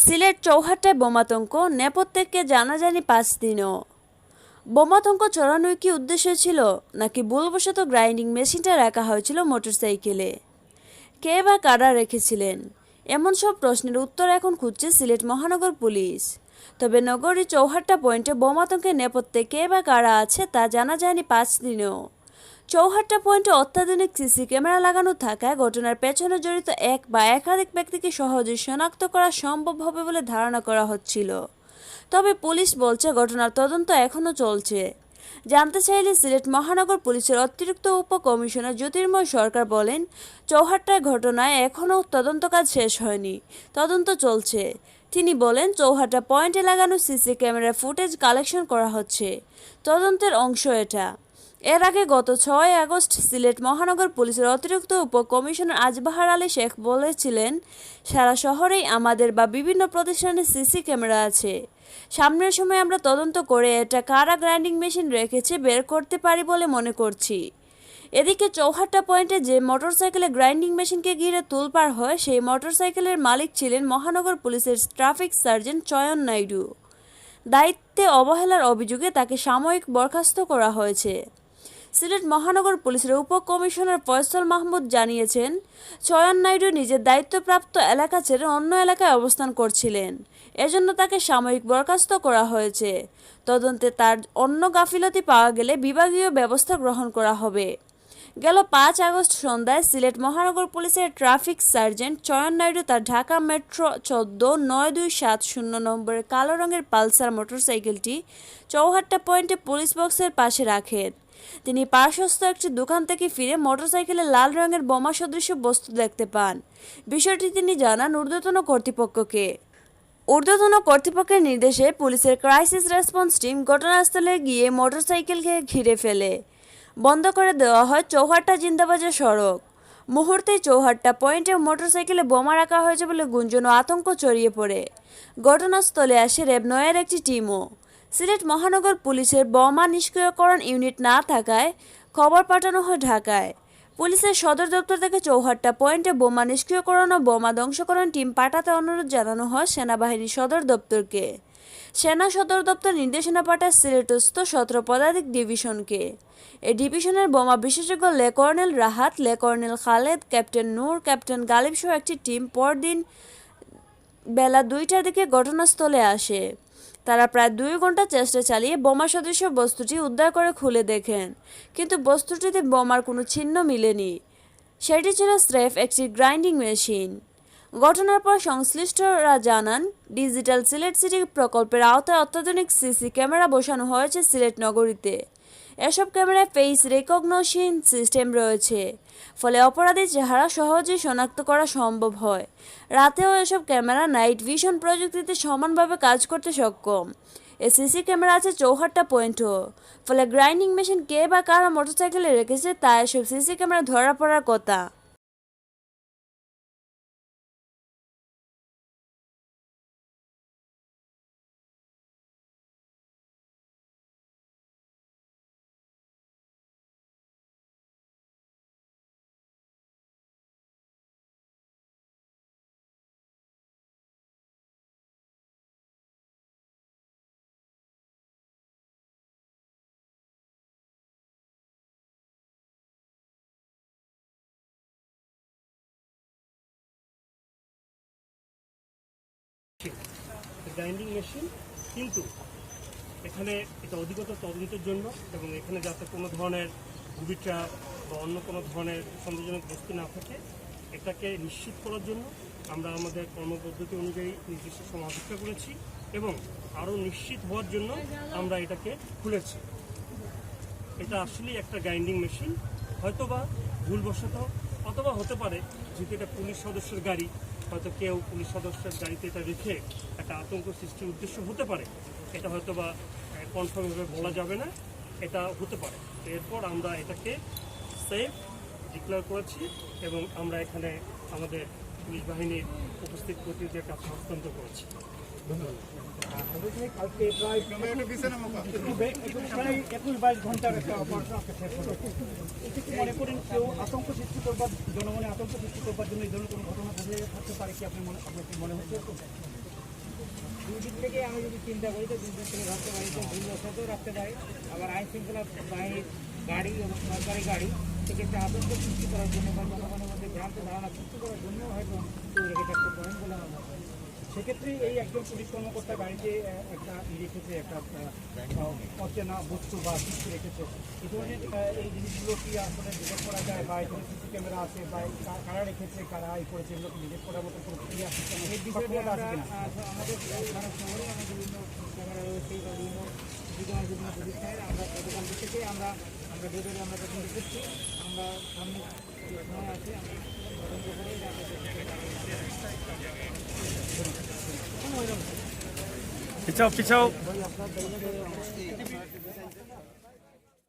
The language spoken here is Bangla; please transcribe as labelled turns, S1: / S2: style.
S1: সিলেট চৌহাট্টায় বোমাতঙ্ক, নেপথ্যে জানাজানি 5 দিনও। বোমাতঙ্ক চড়ানোর কি উদ্দেশ্য ছিল, নাকি ভুলবশত গ্রাইন্ডিং মেশিনটা রাখা হয়েছিল মোটরসাইকেলে? কে বা কারা রেখেছিলেন? এমন সব প্রশ্নের উত্তর এখন খুঁজছে সিলেট মহানগর পুলিশ। তবে নগরীর চৌহাট্টা পয়েন্টে বোমাতঙ্কের নেপথ্যে কে বা কারা আছে তা জানা যায়নি 5 দিনেও। চৌহাট্টা পয়েন্টে অত্যাধুনিক সিসি ক্যামেরা লাগানো থাকায় ঘটনার পেছনে জড়িত এক বা একাধিক ব্যক্তিকে সহজেই শনাক্ত করা সম্ভব হবে বলে ধারণা করা হচ্ছিল। তবে পুলিশ বলছে ঘটনার তদন্ত এখনও চলছে। জানতে চাইলে সিলেট মহানগর পুলিশের অতিরিক্ত উপকমিশনার জ্যোতির্ময় সরকার বলেন, চৌহাট্টায় ঘটনায় এখনও তদন্ত কাজ শেষ হয়নি, তদন্ত চলছে। তিনি বলেন, চৌহাট্টা পয়েন্টে লাগানো সিসি ক্যামেরার ফুটেজ কালেকশন করা হচ্ছে, তদন্তের অংশ এটা। এর আগে গত 6 আগস্ট সিলেট মহানগর পুলিশের অতিরিক্ত উপকমিশনার আজবাহার আলী শেখ বলেছিলেন, সারা শহরেই আমাদের বা বিভিন্ন প্রতিষ্ঠানে সিসি ক্যামেরা আছে। সামনের সময় আমরা তদন্ত করে এটা কারা গ্রাইন্ডিং মেশিন রেখেছে বের করতে পারি বলে মনে করছি। এদিকে চৌহাট্টা পয়েন্টে যে মোটরসাইকেলে গ্রাইন্ডিং মেশিনকে ঘিরে তোলপাড় হয়, সেই মোটরসাইকেলের মালিক ছিলেন মহানগর পুলিশের ট্রাফিক সার্জেন্ট চয়ন নাইডু। দায়িত্বে অবহেলার অভিযোগে তাকে সাময়িক বরখাস্ত করা হয়েছে। সিলেট মহানগর পুলিশের উপকমিশনার ফয়সল মাহমুদ জানিয়েছেন, চয়ন নাইডু নিজের দায়িত্বপ্রাপ্ত এলাকা ছেড়ে অন্য এলাকায় অবস্থান করছিলেন, এজন্য তাকে সাময়িক বরখাস্ত করা হয়েছে। তদন্তে তার অন্য গাফিলতি পাওয়া গেলে বিভাগীয় ব্যবস্থা গ্রহণ করা হবে। গেল 5 আগস্ট সন্ধ্যায় সিলেট মহানগর পুলিশের ট্রাফিক সার্জেন্ট চয়ন নাইডু তার ঢাকা মেট্রো 14-9270 নম্বরের কালো রঙের পালসার মোটরসাইকেলটি চৌহাট্টা পয়েন্টে পুলিশ বক্সের পাশে রাখেন। তিনি পার্শ্বস্থ একটি দোকান থেকে ফিরে মোটরসাইকেলে লাল রঙের বোমা সদৃশ বস্তু দেখতে পান। বিষয়টি তিনি জানান ঊর্ধ্বতন কর্তৃপক্ষকে। ঊর্ধ্বতন কর্তৃপক্ষের নির্দেশে পুলিশের ক্রাইসিস রেসপন্স টিম ঘটনাস্থলে গিয়ে মোটরসাইকেলকে ঘিরে ফেলে। বন্ধ করে দেওয়া হয় চৌহাট্টা জিন্দাবাজার সড়ক। মুহূর্তেই চৌহাট্টা পয়েন্টে মোটরসাইকেলে বোমা রাখা হয়েছে বলে গুঞ্জন ও আতঙ্ক ছড়িয়ে পড়ে। ঘটনাস্থলে আসে র্যাব 9-এর একটি টিমও। সিলেট মহানগর পুলিশের বোমা নিষ্ক্রিয়করণ ইউনিট না থাকায় খবর পাঠানো হয় ঢাকায়। পুলিশের সদর দপ্তর থেকে চৌহাট্টা পয়েন্টে বোমা নিষ্ক্রিয়করণ ও বোমা ধ্বংসকরণ টিম পাঠাতে অনুরোধ জানানো হয় সেনাবাহিনী সদর দপ্তরকে। সেনা সদর দপ্তর নির্দেশনা পাঠায় সিলেটস্থ 17 পদাতিক ডিভিশনকে। এই ডিভিশনের বোমা বিশেষজ্ঞ লে-কর্নেল রাহাত, লে-কর্নেল খালেদ, ক্যাপ্টেন নূর, ক্যাপ্টেন গালিব সহ একটি টিম পরদিন বেলা 2টার দিকে ঘটনাস্থলে আসে। তারা প্রায় 2 ঘন্টা চেষ্টা চালিয়ে বোমা সদৃশ বস্তুটি উদ্ধার করে খুলে দেখেন, কিন্তু বস্তুটিতে বোমার কোনো চিহ্ন মিলেনি। সেটি ছিল স্রেফ একটি গ্রাইন্ডিং মেশিন। ঘটনার পর সংশ্লিষ্টরা জানান, ডিজিটাল সিলেট সিটি প্রকল্পের আওতায় অত্যাধুনিক সিসি ক্যামেরা বসানো হয়েছে সিলেট নগরীতে। এসব ক্যামেরায় ফেস রেকগনিশন সিস্টেম রয়েছে, ফলে অপরাধীর চেহারা সহজেই শনাক্ত করা সম্ভব হয়। রাতেও এসব ক্যামেরা নাইট ভিশন প্রযুক্তিতে সমানভাবে কাজ করতে সক্ষম। এই সিসি ক্যামেরা আছে চৌহাট্টা পয়েন্টও, ফলে গ্রাইন্ডিং মেশিন কে বা কারা মোটরসাইকেলে রেখেছে তা এসব সিসি ক্যামেরা ধরা পড়ার কথা।
S2: গ্রাইন্ডিং মেশিন, কিন্তু এখানে এটা অধিকতর তদন্তের জন্য এবং এখানে যাতে কোনো ধরনের গুবি ট্র্যাপ বা অন্য কোনো ধরনের সন্দেহজনক বস্তু না থাকে, এটাকে নিশ্চিত করার জন্য আমরা আমাদের কর্মপদ্ধতি অনুযায়ী নির্দিষ্ট সময় অপেক্ষা করেছি এবং আরও নিশ্চিত হওয়ার জন্য আমরা এটাকে খুলেছি। এটা আসলেই একটা গ্রাইন্ডিং মেশিন, হয়তোবা ভুলবশত অথবা হতে পারে যেহেতু এটা পুলিশ সদস্যের গাড়ি, হয়তো কেউ পুলিশ সদস্যের গাড়িতে এটা রেখে একটা আতঙ্ক সৃষ্টির উদ্দেশ্য হতে পারে। এটা হয়তো বা কনফার্মভাবে বলা যাবে না, এটা হতে পারে। এরপর আমরা এটাকে সেফ ডিক্লেয়ার করেছি এবং আমরা এখানে আমাদের পুলিশ বাহিনীর উপস্থিত প্রতিনিধিদের কাছে হস্তান্তর করেছি। ধন্যবাদ।
S3: কালকে প্রায় 21-22 ঘন্টার একটা অপারেশন মনে করেন কেউ আতঙ্ক সৃষ্টি করবার, জনমনে আতঙ্ক সৃষ্টি করবার জন্য এই ধরনের কোনো ঘটনা ঘটে থাকতে পারে কি আপনার কি মনে হচ্ছে? দুই দিক থেকে আমি যদি চিন্তা করি তো দুই দিক থেকে ভাবতে পারি যে ভুলবশতও রাখতে পারি, আবার আইন শৃঙ্খলা বাহিনীর গাড়ি এবং সরকারি গাড়ি সেক্ষেত্রে আতঙ্ক সৃষ্টি করার জন্য বা জনগণের মধ্যে ভ্রান্ত ধারণা সৃষ্টি করার জন্য হয়তো কেউ রেখে থাকতে পারেন বলে আমার মনে হয়। সেক্ষেত্রে এই একজন পুলিশ কর্মকর্তা গাড়িতে একটা রেখেছে, একটা অচেনা বস্তু বা কিছু রেখেছে, এই ধরনের এই জিনিসগুলো কি আসলে ডিটেক্ট করা যায় বা এখানে সিসি ক্যামেরা আছে বা কারা রেখেছে, কারা এই করেছে, এগুলো ডিটেক্ট করার মতো কোনো ক্রিয়া এই বিষয়টা আছে কিনা? আমাদের ভারত শহরে আমাদের বিভিন্ন ক্যামেরা রয়েছে বা বিভিন্ন বিভিন্ন প্রতিষ্ঠানের আমরা গতকাল থেকে আমরা ডেটারে আমরা তদন্ত করছি, আমরা সামনে যে সময় আছে আমরা তদন্ত করে
S2: পিছাও পিছাও।
S3: আপনার